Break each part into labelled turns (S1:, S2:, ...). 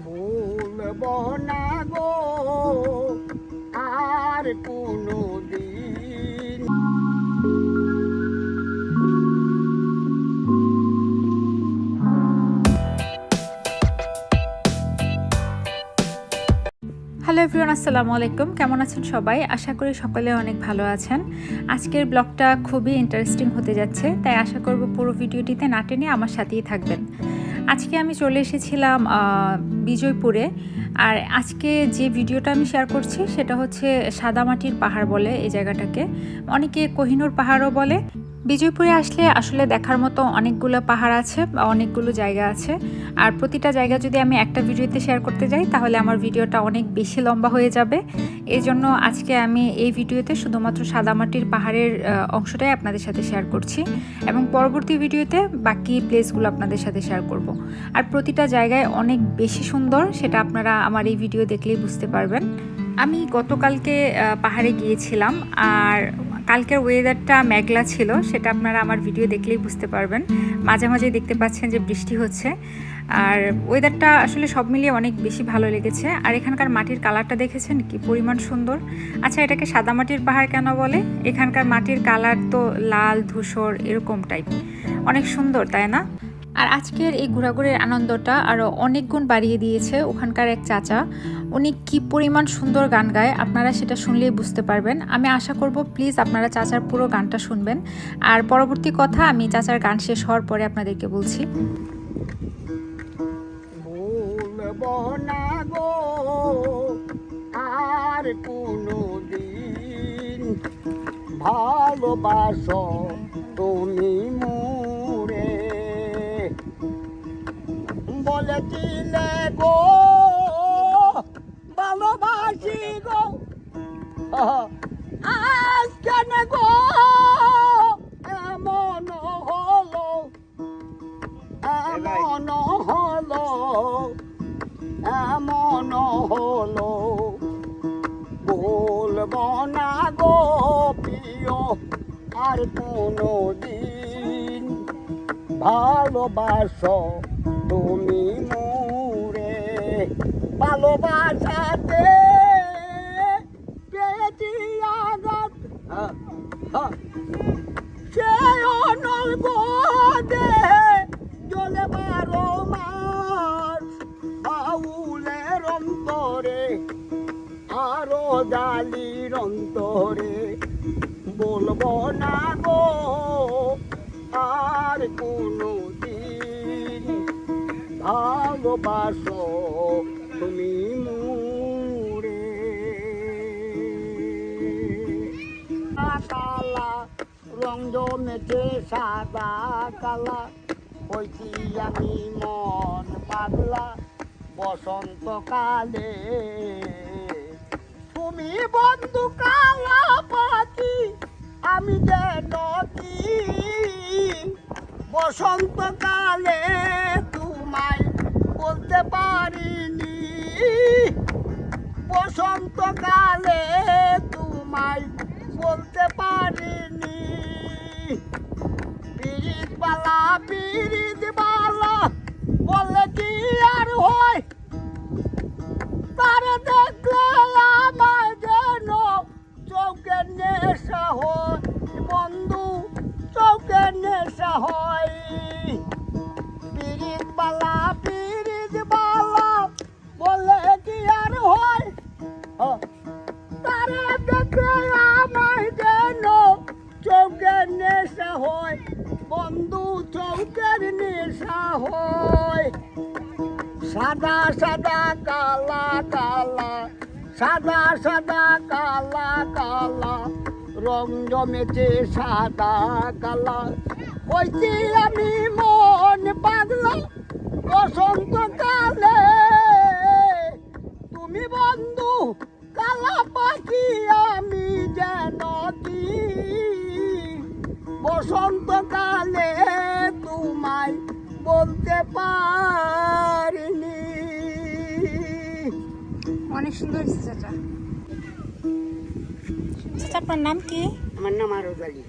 S1: ভুলব না গো আর কোনো দিন।
S2: হ্যালো এভরিওয়ান, আসসালামু আলাইকুম। কেমন আছেন সবাই? আশা করি সকলে অনেক ভালো আছেন। আজকের ব্লগটা খুবই ইন্টারেস্টিং হতে যাচ্ছে, তাই আশা করব পুরো ভিডিওটিতে না টেনে আমার সাথেই থাকবেন। আজকে আমি চলে এসেছিলাম বিজয়পুরে, আর আজকে যে ভিডিওটা আমি শেয়ার করছি সেটা হচ্ছে সাদামাটির পাহাড় বলে এই জায়গাটাকে, অনেকে কোহিনুর পাহাড়ও বলে। বিজয়পুরে আসলে আসলে দেখার মতো অনেকগুলো পাহাড় আছে বা অনেকগুলো জায়গা আছে, আর প্রতিটা জায়গা যদি আমি একটা ভিডিওতে শেয়ার করতে যাই তাহলে আমার ভিডিওটা অনেক বেশি লম্বা হয়ে যাবে। এই জন্য আজকে আমি এই ভিডিওতে শুধুমাত্র সাদামাটির পাহাড়ের অংশটাই আপনাদের সাথে শেয়ার করছি, এবং পরবর্তী ভিডিওতে বাকি প্লেসগুলো আপনাদের সাথে শেয়ার করব। আর প্রতিটা জায়গায় অনেক বেশি সুন্দর, সেটা আপনারা আমার এই ভিডিও দেখলেই বুঝতে পারবেন। আমি গতকালকে পাহাড়ে গিয়েছিলাম, আর কালকের ওয়েদারটা মেঘলা ছিল, সেটা আপনারা আমার ভিডিও দেখলেই বুঝতে পারবেন। মাঝে মাঝে দেখতে পাচ্ছেন যে বৃষ্টি হচ্ছে, আর ওয়েদারটা আসলে সব মিলিয়ে অনেক বেশি ভালো লেগেছে। আর এখানকার মাটির কালারটা দেখেছেন কি পরিমাণ সুন্দর। আচ্ছা, এটাকে সাদামাটির পাহাড় কেন বলে? এখানকার মাটির কালার তো লাল ধূসর এরকম টাইপ, অনেক সুন্দর, তাই না? আর আজকের এই ঘোরাঘুরির আনন্দটা আরও অনেক গুণ বাড়িয়ে দিয়েছে ওখানকার এক চাচা। উনি কি পরিমাণ সুন্দর গান গায়, আপনারা সেটা শুনলেই বুঝতে পারবেন। আমি আশা করব প্লিজ আপনারা চাচার পুরো গানটা শুনবেন, আর পরবর্তী কথা আমি চাচার গান শেষ হওয়ার পরে আপনাদেরকে বলছি।
S1: ভুলব না গো আর কোনো দিন, ভালোবাসো তুমি মোরে বলেছিলে গো, ভালোবাসি গো আজ কেন গো এমন হলো, এমন হলো, এমন হলো। বলব না গো প্রিয় আর কোনো দিন, ভালোবাসো তুমি মোরে। ভালোবাসাতে পেয়েছি আঘাত, সে অনল দেহে জলে 12 মাস, বাউলের অন্তরে আরো জালির অন্তরে। বলবো না গো আর কোনো দিন, ভালোবাসো তুমি মোরে। কালা রং জমেছে সাদা কালা, হইছি আমি মন পাগলা বসন্তকালে। তুমি বন্ধু কালা পাখি, আমি যেন কি বসন্তকালে তোমায় বলতে পারিনি, বসন্তকালে তোমায় বলতে পারিনি। পিরিত বালা পিরিত বালা বলে কি আর হয়, তার দেখলে আমায় যেন চৌকের নেশা হয়, বন্ধু চৌকের নেশা হয়। পিরিত বালা বলে কি আর হয়, তার দেখলে আমায় যেন চৌকের নেশা হয়, বন্ধু চৌকের নেশা হয়। সাদা সাদা কালা কালা, সাদা সাদা কালা কালা, রং জমেছে সাদা কালা, হইছি আমি মন পাগলা বসন্তকালে। তুমি বন্ধু কালা পাখি, আমি যেন কি বসন্তকালে তোমায় বলতে পারিনি।
S2: অনেক সুন্দর চাচা। চাচা, আপনার নাম কি?
S1: আমার নাম আরজ আলী।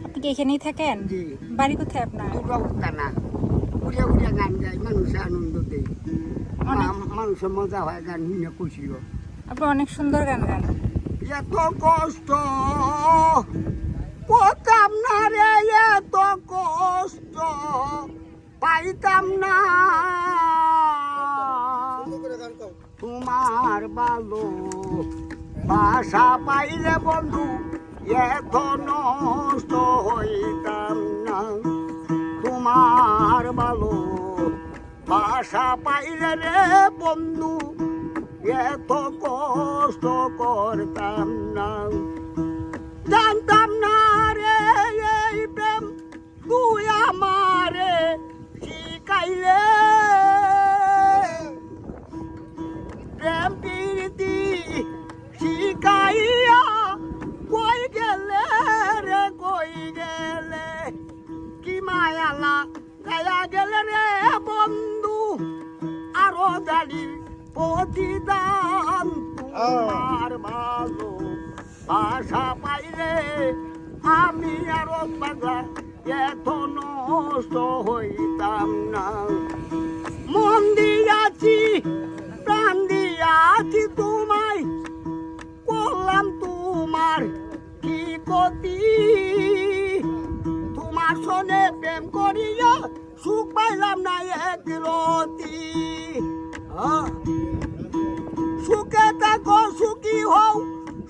S2: আপনি কি এখানেই থাকেন?
S1: জি।
S2: বাড়ি কোথায় আপনার?
S1: না উড়িয়া উড়িয়া গান গাই, মানুষে আনন্দ দেয়। মানুষের মজা হয় গান শুনে খুশি হয়।
S2: আপনি অনেক সুন্দর গান গান।
S1: এত কষ্ট করতাম না রে, এত কষ্ট পাইতাম না, তোমার ভালো বাসা পাইলে বন্ধু এত নষ্ট হইতাম না, তোমার ভালো বাসা পাইলে রে বন্ধু এত কষ্ট করতাম না, জানতাম না রে এই প্রেম তুই আমারে শিখাইলে, প্রেম প্রীতি শিখাইয়া কই গেলে রে, কই গেলে কি মায়ালা গায়া গেলে রে বন্ধু, আরো দাঁড়িয়ে প্রতিদান তোমার ভালো বাসা পাইলে আমি আরো পাগলা এত নষ্ট হইতাম না, মন দিয়াছি প্রাণ দিয়াছি তোমায়, করলাম তোমার কি ক্ষতি, তোমার সনে প্রেম করিয়া সুখ পাইলাম না এক রতি, সুখে থাকো সুখী হও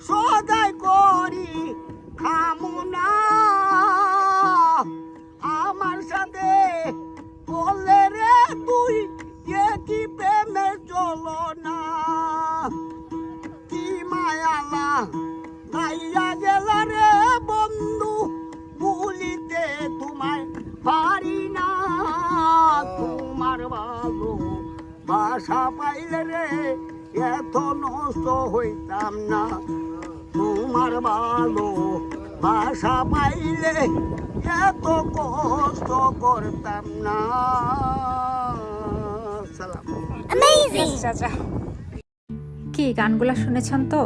S1: সদাই করি কামনা, আমার সাথে বললে রে তুই কি প্রেমে চলো না, কি মায়ালা গাইয়া গেল রে বন্ধু, ভুলিতে তোমায় পারি না, তোমার ভালো বাসা পাইলে রে এত নষ্ট হইতাম না, তোমার ভালো বাসা পাইলে এত কষ্ট করতাম না। সালাম।
S2: চাচা কি গানগুলা শুনেছেন তো,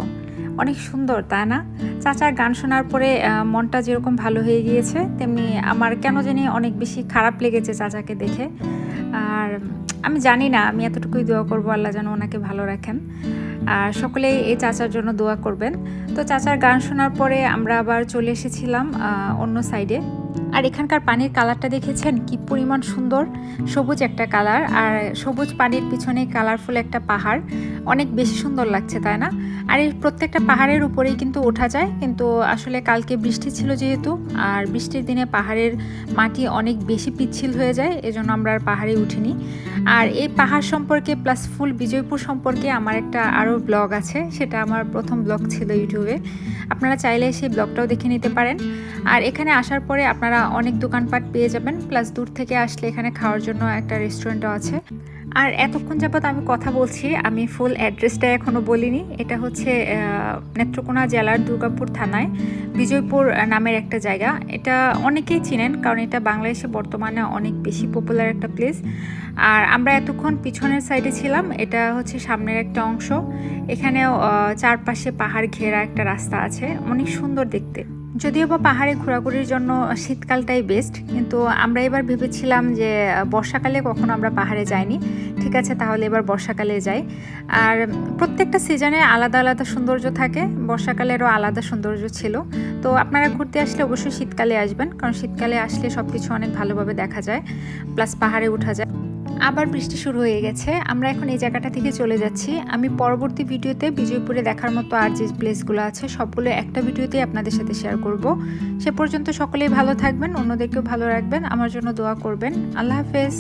S2: অনেক সুন্দর তাই না? চাচার গান শোনার পরে মনটা যেরকম ভালো হয়ে গিয়েছে, তেমনি আমার কেন জানি অনেক বেশি খারাপ লেগেছে চাচাকে দেখে। আর আমি জানি না, আমি এতটুকুই দোয়া করবো আল্লাহ যেন ওনাকে ভালো রাখেন, আর সকলেই এই চাচার জন্য দোয়া করবেন। তো চাচার গান শোনার পরে আমরা আবার চলে এসেছিলাম অন্য সাইডে। আর এখানকার পানির কালারটা দেখেছেন কি পরিমাণ সুন্দর, সবুজ একটা কালার, আর সবুজ পানির পিছনে কালারফুল একটা পাহাড়, অনেক বেশি সুন্দর লাগছে তাই না? আর এই প্রত্যেকটা পাহাড়ের উপরেই কিন্তু ওঠা যায়, কিন্তু আসলে কালকে বৃষ্টি ছিল যেহেতু, আর বৃষ্টির দিনে পাহাড়ের মাটি অনেক বেশি পিচ্ছিল হয়ে যায়, এজন্য আমরা আর পাহাড়ে উঠিনি। আর এই পাহাড় সম্পর্কে প্লাস ফুল বিজয়পুর সম্পর্কে আমার একটা আরও ব্লগ আছে, সেটা আমার প্রথম ব্লগ ছিল ইউটিউবে, আপনারা চাইলে সেই ব্লগটাও দেখে নিতে পারেন। আর এখানে আসার পরে আপনারা অনেক দোকানপাট পেয়ে যাবেন, প্লাস দূর থেকে আসলে এখানে খাওয়ার জন্য একটা রেস্টুরেন্টও আছে। আর এতক্ষণ যাবত আমি কথা বলছি, আমি ফুল অ্যাড্রেসটা এখনও বলিনি। এটা হচ্ছে নেত্রকোনা জেলার দুর্গাপুর থানায় বিজয়পুর নামের একটা জায়গা। এটা অনেকেই চিনেন, কারণ এটা বাংলাদেশে বর্তমানে অনেক বেশি পপুলার একটা প্লেস। আর আমরা এতক্ষণ পিছনের সাইডে ছিলাম, এটা হচ্ছে সামনের একটা অংশ। এখানেও চারপাশে পাহাড় ঘেরা একটা রাস্তা আছে, অনেক সুন্দর দেখতে। যদিও বা পাহাড়ে ঘোরাঘুরির জন্য শীতকালটাই বেস্ট, কিন্তু আমরা এবার ভেবেছিলাম যে বর্ষাকালে কখনো আমরা পাহাড়ে যাইনি, ঠিক আছে তাহলে এবার বর্ষাকালে যাই। আর প্রত্যেকটা সিজনে আলাদা আলাদা সৌন্দর্য থাকে, বর্ষাকালেরও আলাদা সৌন্দর্য ছিল। তো আপনারা ঘুরতে আসলে অবশ্যই শীতকালে আসবেন, কারণ শীতকালে আসলে সব কিছু অনেক ভালোভাবে দেখা যায়, প্লাস পাহাড়ে ওঠা যায়। আবার বৃষ্টি শুরু হয়ে গেছে, আমরা এখন এই জায়গাটা থেকে চলে যাচ্ছি। আমি পরবর্তী ভিডিওতে বিজয়পুরে দেখার মতো আর যে প্লেসগুলো আছে সবগুলো একটা ভিডিওতেই আপনাদের সাথে শেয়ার করব। সে পর্যন্ত সকলেই ভালো থাকবেন, অন্যদেরকেও ভালো রাখবেন, আমার জন্য দোয়া করবেন। আল্লাহ হাফেজ।